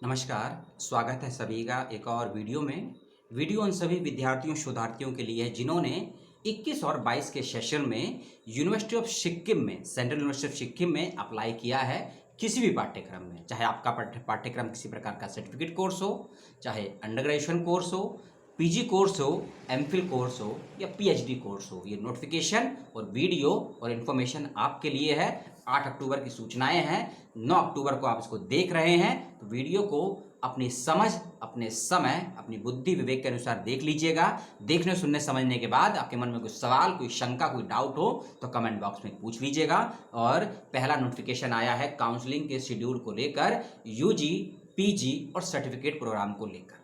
नमस्कार, स्वागत है सभी का एक और वीडियो में। वीडियो उन सभी विद्यार्थियों शोधार्थियों के लिए है जिन्होंने 21 और 22 के सेशन में यूनिवर्सिटी ऑफ सिक्किम में सेंट्रल यूनिवर्सिटी ऑफ सिक्किम में अप्लाई किया है किसी भी पाठ्यक्रम में। चाहे आपका पाठ्यक्रम किसी प्रकार का सर्टिफिकेट कोर्स हो, चाहे अंडर ग्रेजुएशन कोर्स हो, पीजी कोर्स हो, एमफिल कोर्स हो या पीएचडी कोर्स हो, ये नोटिफिकेशन और वीडियो और इन्फॉर्मेशन आपके लिए है। 8 अक्टूबर की सूचनाएं हैं, 9 अक्टूबर को आप इसको देख रहे हैं तो वीडियो को अपनी समझ, अपने समय, अपनी बुद्धि विवेक के अनुसार देख लीजिएगा। देखने सुनने समझने के बाद आपके मन में कोई सवाल, कोई शंका, कोई डाउट हो तो कमेंट बॉक्स में पूछ लीजिएगा। और पहला नोटिफिकेशन आया है काउंसलिंग के शेड्यूल को लेकर, यूजी, पीजी और सर्टिफिकेट प्रोग्राम को लेकर।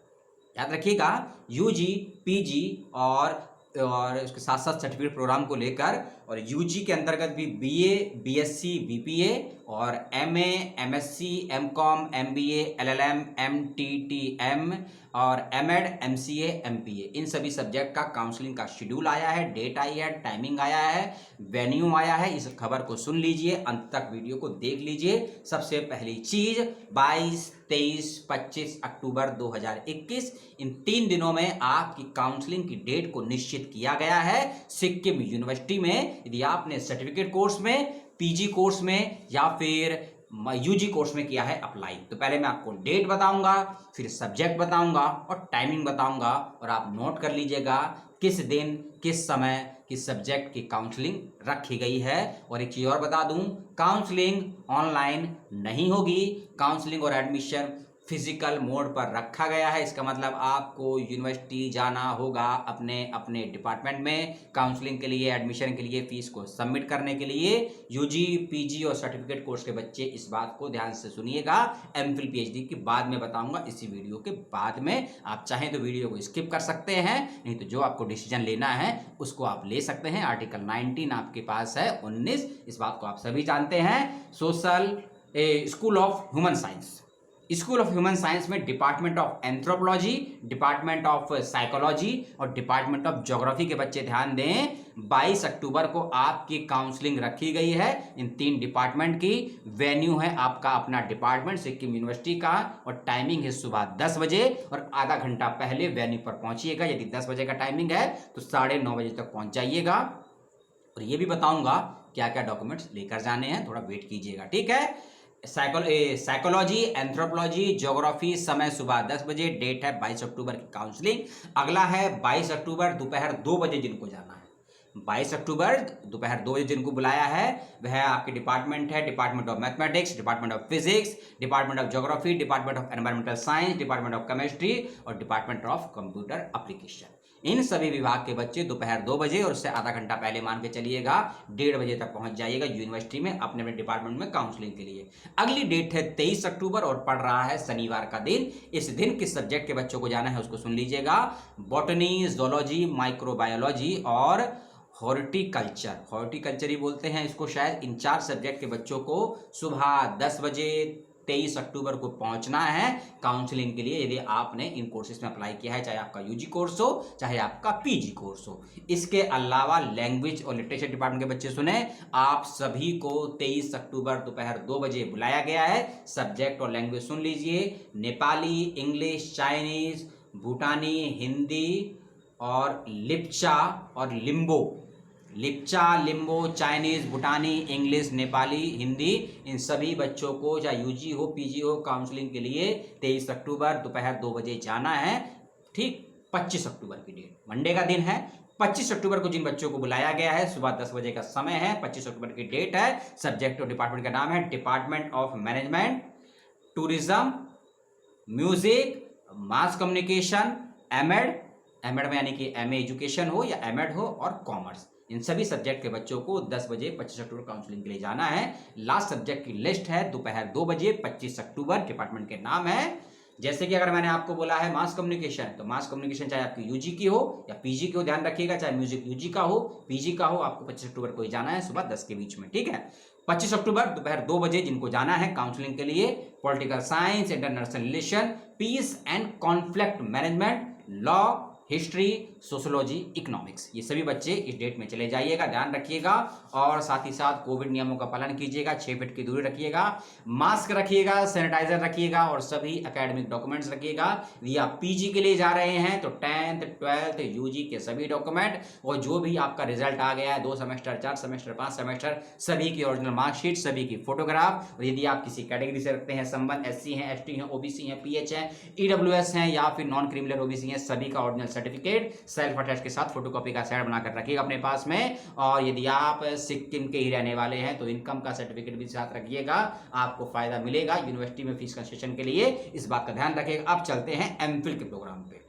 याद रखिएगा, यूजी, पीजी और उसके साथ साथ सर्टिफिकेट प्रोग्राम को लेकर, और यूजी के अंतर्गत भी बीए, बीएससी, बीपीए और MA, MSc, MCom, MBA, LLM, MTTM और एमएड, एमसीए, एमपीए, इन सभी सब्जेक्ट का काउंसलिंग का शेड्यूल आया है, डेट आई है, टाइमिंग आया है, वेन्यू आया है। इस खबर को सुन लीजिए, अंत तक वीडियो को देख लीजिए। सबसे पहली चीज 22, 23, 25 अक्टूबर 2021 इन 3 दिनों में आपकी काउंसलिंग की डेट को निश्चित किया गया है सिक्किम यूनिवर्सिटी में। यदि आपने सर्टिफिकेट कोर्स में, पीजी कोर्स में या फिर यूजी कोर्स में किया है अप्लाई, तो पहले मैं आपको डेट बताऊंगा, फिर सब्जेक्ट बताऊंगा और टाइमिंग बताऊंगा, और आप नोट कर लीजिएगा किस दिन, किस समय, किस सब्जेक्ट की काउंसलिंग रखी गई है। और एक चीज और बता दूं, काउंसलिंग ऑनलाइन नहीं होगी, काउंसलिंग और एडमिशन फिजिकल मोड पर रखा गया है। इसका मतलब आपको यूनिवर्सिटी जाना होगा अपने अपने डिपार्टमेंट में काउंसलिंग के लिए, एडमिशन के लिए, फीस को सबमिट करने के लिए। यूजी, पीजी और सर्टिफिकेट कोर्स के बच्चे इस बात को ध्यान से सुनिएगा। एमफिल पीएचडी के बाद में बताऊंगा, इसी वीडियो के बाद में। आप चाहें तो वीडियो को स्किप कर सकते हैं, नहीं तो जो आपको डिसीजन लेना है उसको आप ले सकते हैं। आर्टिकल 19 आपके पास है, 19, इस बात को आप सभी जानते हैं। School of human science, school of human science में department of anthropology, department of psychology और डिपार्टमेंट ऑफ ज्योग्राफी के बच्चे ध्यान दें। 22 अक्टूबर को आपकी काउंसलिंग रखी गई है इन 3 डिपार्टमेंट की। वेन्यू है आपका अपना डिपार्टमेंट सिक्किम यूनिवर्सिटी का, और टाइमिंग है सुबह 10 बजे, और आधा घंटा पहले वेन्यू पर पहुंचिएगा। यदि 10 बजे का टाइमिंग है तो 9:30 बजे तक पहुंच जाइएगा। और ये भी बताऊंगा क्या क्या डॉक्यूमेंट्स लेकर जाने हैं, थोड़ा वेट कीजिएगा, ठीक है। साइकोलॉजी, एंथ्रोपोलॉजी, ज्योग्राफी, समय सुबह 10 बजे, डेट है 22 अक्टूबर की काउंसलिंग। अगला है 22 अक्टूबर दोपहर 2 बजे जिनको जाना है। 22 अक्टूबर दोपहर 2 बजे जिनको बुलाया है वह आपके डिपार्टमेंट है, department of mathematics, department of physics, department of geography, department of environmental science, department of chemistry और डिपार्टमेंट ऑफ कंप्यूटर एप्लीकेशन। इन सभी विभाग के बच्चे दोपहर 2 बजे और उससे आधा घंटा पहले मान के चलिएगा 1:30 बजे तक पहुंच जाइएगा यूनिवर्सिटी में अपने अपने डिपार्टमेंट में काउंसलिंग के लिए। अगली डेट है 23 अक्टूबर और पड़ रहा है शनिवार का दिन। इस दिन किस सब्जेक्ट के बच्चों को जाना है उसको सुन लीजिएगा। बॉटनी, जोलॉजी, माइक्रोबायोलॉजी और हॉर्टिकल्चर, हॉर्टिकल्चर ही बोलते हैं इसको शायद। इन 4 सब्जेक्ट के बच्चों को सुबह 10 बजे 23 अक्टूबर को पहुंचना है काउंसलिंग के लिए, यदि आपने इन कोर्सेज में अप्लाई किया है, चाहे आपका यूजी कोर्स हो, चाहे आपका पीजी कोर्स हो। इसके अलावा लैंग्वेज और लिटरेचर डिपार्टमेंट के बच्चे सुने, आप सभी को 23 अक्टूबर दोपहर 2 बजे बुलाया गया है। सब्जेक्ट और लैंग्वेज सुन लीजिए, नेपाली, इंग्लिश, चाइनीज, भूटानी, हिंदी और लिप्चा और लिम्बो। लिप्चा, लिम्बो, चाइनीज, भूटानी, इंग्लिश, नेपाली, हिंदी, इन सभी बच्चों को चाहे यूजी हो, पीजी हो, काउंसलिंग के लिए 23 अक्टूबर दोपहर 2 बजे जाना है। ठीक 25 अक्टूबर की डेट, मंडे का दिन है। 25 अक्टूबर को जिन बच्चों को बुलाया गया है सुबह 10 बजे का समय है, 25 अक्टूबर की डेट है। सब्जेक्ट और डिपार्टमेंट का नाम है department of management, tourism, music, mass communication, MEd, MEd में यानी कि एमए एजुकेशन हो या एमएड हो, और कॉमर्स। इन सभी सब्जेक्ट के बच्चों को 10 बजे 25 अक्टूबर काउंसलिंग के लिए जाना है। लास्ट सब्जेक्ट की लिस्ट है दोपहर 2 बजे 25 अक्टूबर। डिपार्टमेंट के नाम है, जैसे कि अगर मैंने आपको बोला है मास कम्युनिकेशन, तो मास कम्युनिकेशन चाहे आपकी यूजी की हो या पीजी की हो, ध्यान रखिएगा, चाहे म्यूजिक यूजी का हो, पीजी का हो, आपको 25 अक्टूबर को ही जाना है सुबह 10 के बीच में, ठीक है। 25 अक्टूबर दोपहर 2 बजे जिनको जाना है काउंसलिंग के लिए, political science, international relation, peace and conflict management, law, history, sociology, economics, ये सभी बच्चे इस डेट में चले जाइएगा, ध्यान रखिएगा। और साथ ही साथ कोविड नियमों का पालन कीजिएगा, 6 फीट की दूरी रखिएगा, मास्क रखिएगा, सैनिटाइजर रखिएगा और सभी एकेडमिक डॉक्यूमेंट्स रखिएगा। यदि आप पीजी के लिए जा रहे हैं तो 10th 12th यूजी के सभी डॉक्यूमेंट और जो भी आपका रिजल्ट आ गया है 2 सेमेस्टर, 4 सेमेस्टर, 5 सेमेस्टर, सभी की ओरिजिनल मार्कशीट, सभी की फोटोग्राफ। और यदि आप किसी कैटेगरी से रखते हैं संबंध, एससी हैं, एसटी हैं, ओबीसी हैं, पीएच हैं, ईडब्ल्यूएस हैं या फिर नॉन क्रिमिनल ओबीसी हैं, सभी का ओरिजिनल सर्टिफिकेट सेल्फ अटेस्ट के साथ फोटोकॉपी का सेट बनाकर रखिएगा अपने पास में। और यदि आप सिक्किम के ही रहने वाले हैं तो इनकम का सर्टिफिकेट भी साथ रखिएगा, आपको फायदा मिलेगा यूनिवर्सिटी में फीस कंसेशन के लिए, इस बात का ध्यान रखिएगा। अब चलते हैं एमफिल के प्रोग्राम पे।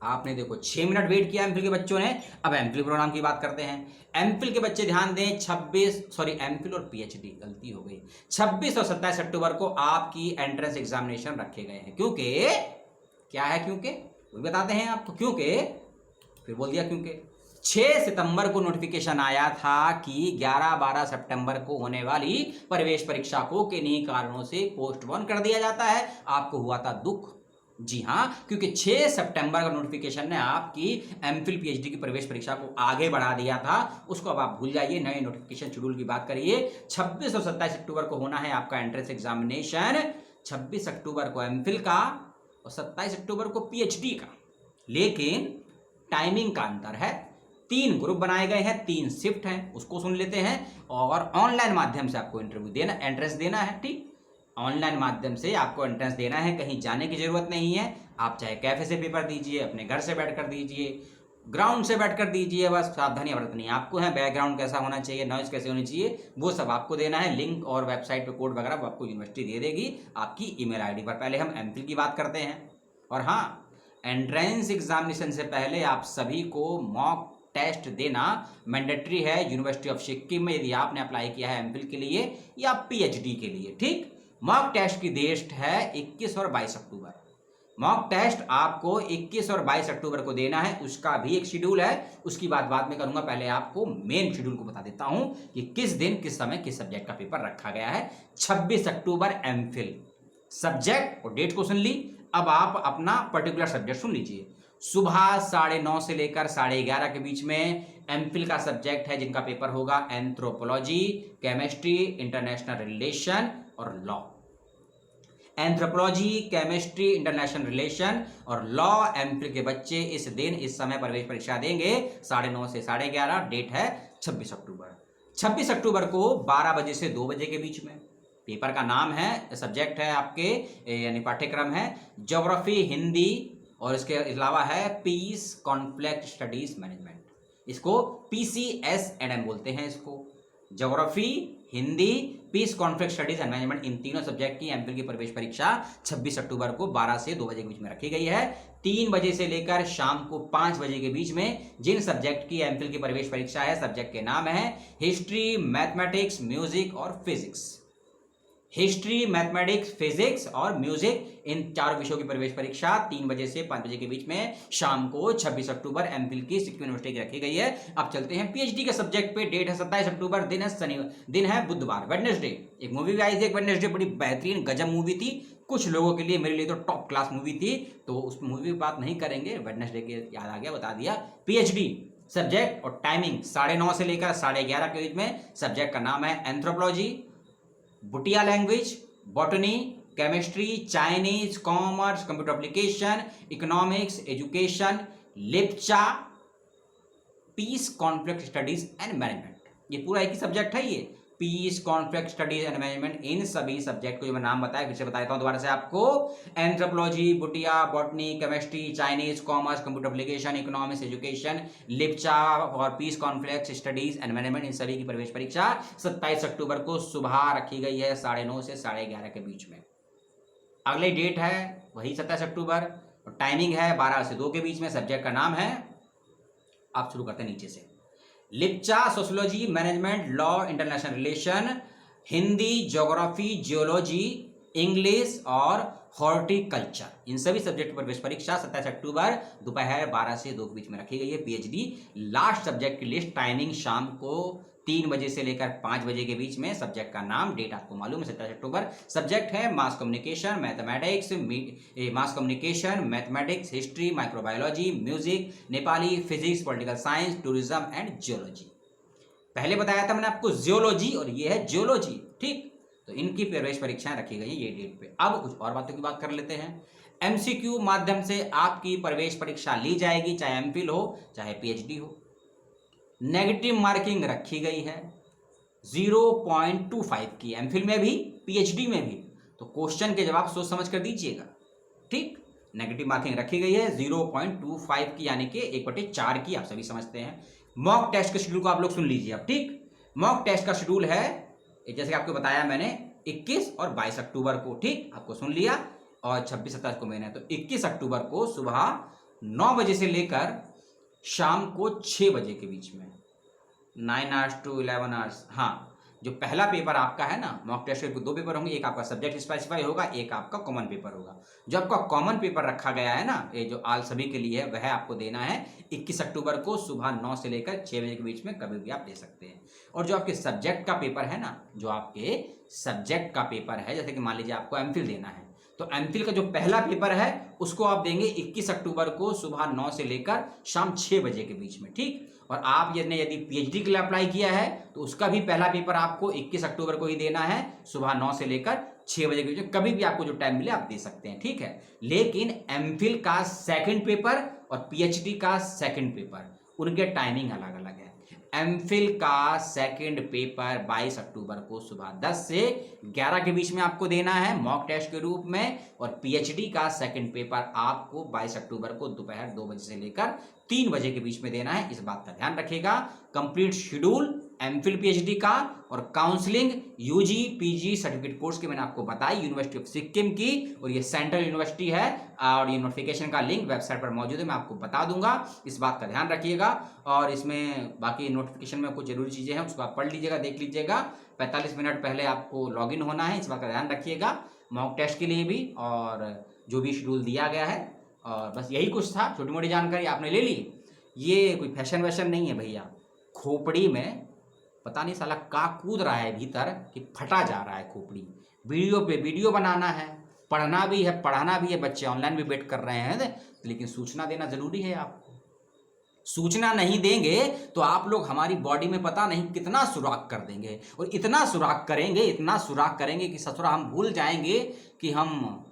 आपने देखो 6 मिनट वेट किया एमफिल के बच्चों ने, अब एमफिल प्रोग्राम की बात करते हैं। एमफिल के बच्चे ध्यान दें, एमफिल और पीएचडी, गलती हो गई, 26 और 27 अक्टूबर को आपकी एंट्रेंस एग्जामिनेशन रखे गए हैं। क्योंकि क्या है, क्योंकि वही बताते हैं आपको, क्योंकि फिर बोल दिया क्योंकि 6 सितंबर को नोटिफिकेशन आया था कि 11-12 सितंबर को होने वाली प्रवेश परीक्षा को किन्हीं कारणों से पोस्टपोन कर दिया जाता है। आपको हुआ था दुख, जी हां, क्योंकि 6 सितंबर का नोटिफिकेशन ने आपकी एमफिल पीएचडी की प्रवेश परीक्षा को आगे बढ़ा दिया था। उसको अब आप भूल जाइए, नए नोटिफिकेशन शेड्यूल की बात करिए। 26 और 27 अक्टूबर को होना है आपका एंट्रेंस एग्जामिनेशन, 26 अक्टूबर को एमफिल का और 27 अक्टूबर को पीएचडी का। लेकिन टाइमिंग का अंतर है, 3 ग्रुप बनाए गए हैं, 3 शिफ्ट हैं, उसको सुन लेते हैं। और ऑनलाइन माध्यम से आपको इंटरव्यू देना, एंट्रेंस देना है, ठीक, ऑनलाइन माध्यम से आपको एंट्रेंस देना है, कहीं जाने की जरूरत नहीं है। आप चाहे कैफे से पेपर दीजिए, अपने घर से बैठकर दीजिए, ग्राउंड से बैठकर दीजिए, बस सावधानी बरतनी आपको है। बैकग्राउंड कैसा होना चाहिए, नॉइज कैसे होनी चाहिए, वो सब आपको देना है। लिंक और वेबसाइट पे कोड वगैरह आपको यूनिवर्सिटी दे देगी आपकी ईमेल आईडी पर। पहले हम एमफिल की बात करते हैं। और हाँ, एंट्रेंस एग्जामिनेशन से पहले आप सभी को मॉक टेस्ट देना मैंडेटरी है यूनिवर्सिटी ऑफ सिक्किम में, यदि आपने अप्लाई किया है एमफिल के लिए या पीएचडी के लिए, ठीक। मॉक टेस्ट की डेट है 21 और 22 अक्टूबर। मॉक टेस्ट आपको 21 और 22 अक्टूबर को देना है, उसका भी एक शेड्यूल है, उसकी बात बाद में करूंगा। पहले आपको मेन शेड्यूल को बता देता हूं कि किस दिन, किस समय, किस सब्जेक्ट का पेपर रखा गया है। 26 अक्टूबर एमफिल, सब्जेक्ट और डेट को सुन ली। अब आप अपना पर्टिकुलर सब्जेक्ट सुन लीजिए। सुबह 9:30 से लेकर 11:30 के बीच में एमफिल का सब्जेक्ट है जिनका पेपर होगा एंथ्रोपोलॉजी, केमिस्ट्री, इंटरनेशनल रिलेशन और law. Anthropology, chemistry, international relation और लॉ एमफिल के बच्चे इस दिन, इस समय प्रवेश परीक्षा देंगे 9:30 से 11:30। डेट है 26 अक्टूबर। 26 अक्टूबर को 12 बजे से 2 बजे के बीच में। पेपर का नाम है, सब्जेक्ट है आपके, यानी पाठ्यक्रम है ज्योग्राफी, हिंदी और इसके अलावा है पीस कॉन्फ्लिक्ट स्टडीज मैनेजमेंट। इसको PCS&M बोलते हैं इसको। Geography, Hindi, peace conflict studies and management, इन तीनों सब्जेक्ट की एमफिल की प्रवेश परीक्षा 26 अक्टूबर को 12 से 2 बजे के बीच में रखी गई है। 3 बजे से लेकर शाम को 5 बजे के बीच में जिन सब्जेक्ट की एमफिल की प्रवेश परीक्षा है, सब्जेक्ट के नाम है हिस्ट्री, मैथमेटिक्स, म्यूजिक और फिजिक्स। हिस्ट्री, मैथमेटिक्स, फिजिक्स और म्यूजिक, इन 4 विषयों की प्रवेश परीक्षा 3 बजे से 5 बजे के बीच में शाम को 26 अक्टूबर एमफिल की सिक्किम यूनिवर्सिटी की रखी गई है। अब चलते हैं पीएचडी के सब्जेक्ट पे। डेट है 27 अक्टूबर, दिन है शनिवार, दिन है बुधवार, वेडनेसडे। एक मूवी भी आई थी, एक वेडनेसडे, बड़ी बेहतरीन गजब मूवी थी, कुछ लोगों के लिए, मेरे लिए तो टॉप क्लास मूवी थी, तो उस मूवी की बात नहीं करेंगे, वेडनेसडे के याद आ गया, बता दिया। पीएचडी सब्जेक्ट और टाइमिंग 9:30 से लेकर 11:30 के बीच में। सब्जेक्ट का नाम है anthropology, Bhutia language, botany, chemistry, Chinese, commerce, computer application, economics, education, Lepcha, peace conflict studies and management. ये पूरा एक ही सब्जेक्ट है, ये peace conflict studies and management. इन सभी सब्जेक्ट को जो मैं नाम बताया, फिर से बता देता हूं दोबारा से आपको। Anthropology, Bhutia, botany, chemistry, Chinese, commerce, computer application, economics, education, Lepcha और peace conflict studies and management, इन सभी की प्रवेश परीक्षा 27 अक्टूबर को सुबह रखी गई है 9:30 से 11:30 के बीच में। अगली डेट है वही 27 अक्टूबर और टाइमिंग है 12 से 2 के बीच में। सब्जेक्ट का नाम है, आप शुरू करते हैं नीचे से, Lepcha, sociology, management, law, international relation, Hindi, geography, geology, English और हॉर्टिकल्चर। इन सभी सब्जेक्ट पर प्रवेश परीक्षा 27 अक्टूबर दोपहर 12 से 2 के बीच में रखी गई है। पीएचडी लास्ट सब्जेक्ट की लिस्ट, टाइमिंग शाम को 3 बजे से लेकर 5 बजे के बीच में। सब्जेक्ट का नाम, डेट आपको मालूम है 27 अक्टूबर। सब्जेक्ट है mass communication, mathematics, history, microbiology, music, Nepali, physics, political science, tourism and geology. पहले बताया था मैंने आपको जियोलॉजी और ये है जियोलॉजी, ठीक। तो इनकी प्रवेश परीक्षाएं रखी गई हैं ये डेट पे। अब कुछ और बातों की बात कर लेते हैं। एमसीक्यू माध्यम से आपकी प्रवेश परीक्षा ली जाएगी, चाहे एमफिल हो चाहे पीएचडी हो। नेगेटिव मार्किंग रखी गई है 0.25 की, एमफिल में भी पीएचडी में भी। तो क्वेश्चन के जवाब सोच समझ कर दीजिएगा, ठीक। नेगेटिव मार्किंग रखी गई है 0.25 की, यानी कि 1/4 की, आप सभी समझते हैं। मॉक टेस्ट के शेड्यूल को आप लोग सुन लीजिए अब, ठीक। मॉक टेस्ट का शेड्यूल है जैसे आपको बताया मैंने 21 और 22 अक्टूबर को, ठीक। आपको सुन लिया। और 26-27 को मैंने, तो 21 अक्टूबर को सुबह 9 बजे से लेकर शाम को 6 बजे के बीच में, 9 आवर्स टू 11 आवर्स। हाँ, जो पहला पेपर आपका है ना, मॉक टेस्ट के 2 पेपर होंगे, एक आपका सब्जेक्ट स्पेसिफाई होगा, एक आपका कॉमन पेपर होगा। जो आपका कॉमन पेपर रखा गया है ना, ये जो आल सभी के लिए है, वह आपको देना है 21 अक्टूबर को सुबह 9 से लेकर 6 बजे के बीच में, कभी भी आप दे सकते हैं। और जो आपके सब्जेक्ट का पेपर है ना, जो आपके सब्जेक्ट का पेपर है, जैसे कि मान लीजिए आपको एमफिल देना है, तो एमफिल का जो पहला पेपर है उसको आप देंगे 21 अक्टूबर को सुबह 9 से लेकर शाम 6 बजे के बीच में, ठीक। और आप यदि पीएचडी के लिए अप्लाई किया है तो उसका भी पहला पेपर आपको 21 अक्टूबर को ही देना है, सुबह 9 से लेकर 6 बजे के बीच में, कभी भी आपको जो टाइम मिले आप दे सकते हैं, ठीक है। लेकिन एमफिल का सेकंड पेपर और पीएचडी का सेकंड पेपर, उनके टाइमिंग अलग अलग है। एमफिल का सेकंड पेपर 22 अक्टूबर को सुबह 10 से 11 के बीच में आपको देना है मॉक टेस्ट के रूप में, और पीएचडी का सेकंड पेपर आपको 22 अक्टूबर को दोपहर 2 बजे से लेकर 3 बजे के बीच में देना है। इस बात का ध्यान रखिएगा। कंप्लीट शेड्यूल एमफिल पीएचडी का और counselling UG PG certificate course के मैंने आपको बताई, यूनिवर्सिटी ऑफ सिक्किम की, और ये सेंट्रल यूनिवर्सिटी है। और ये नोटिफिकेशन का लिंक वेबसाइट पर मौजूद है, मैं आपको बता दूंगा, इस बात का ध्यान रखिएगा। और इसमें बाकी नोटिफिकेशन में कुछ जरूरी चीजें हैं, उसको आप पढ़ लीजिएगा, देख लीजिएगा। 45 मिनट पहले आपको लॉगिन होना है, इस बात का ध्यान रखिएगा, मॉक टेस्ट के लिए भी और जो भी शेड्यूल दिया गया है। और बस यही कुछ था, छोटी मोटी जानकारी आपने ले ली। ये कोई फैशन वैशन नहीं है भैया। खोपड़ी में पता नहीं साला का कूद रहा है भीतर कि फटा जा रहा है खोपड़ी। वीडियो पे वीडियो बनाना है, पढ़ना भी है, पढ़ाना भी है, बच्चे ऑनलाइन भी वेट कर रहे हैं, लेकिन सूचना देना जरूरी है आपको। सूचना नहीं देंगे तो आप लोग हमारी बॉडी में पता नहीं कितना सुराख कर देंगे, और इतना सुराख करेंगे, इतना सुराख करेंगे कि ससुरा हम भूल जाएंगे कि हम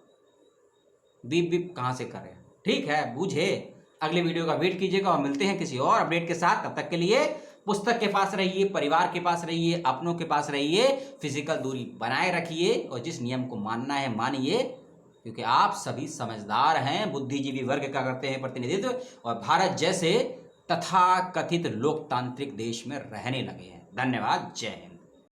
बीप बीप कहाँ से करें। ठीक है, बूझे। अगले वीडियो का वेट कीजिएगा और मिलते हैं किसी और अपडेट के साथ। तब तक के लिए पुस्तक के पास रहिए, परिवार के पास रहिए, अपनों के पास रहिए, फिजिकल दूरी बनाए रखिए, और जिस नियम को मानना है मानिए, क्योंकि आप सभी समझदार हैं, बुद्धिजीवी वर्ग का करते हैं प्रतिनिधित्व, और भारत जैसे तथाकथित लोकतांत्रिक देश में रहने लगे हैं। धन्यवाद, जय हिंद।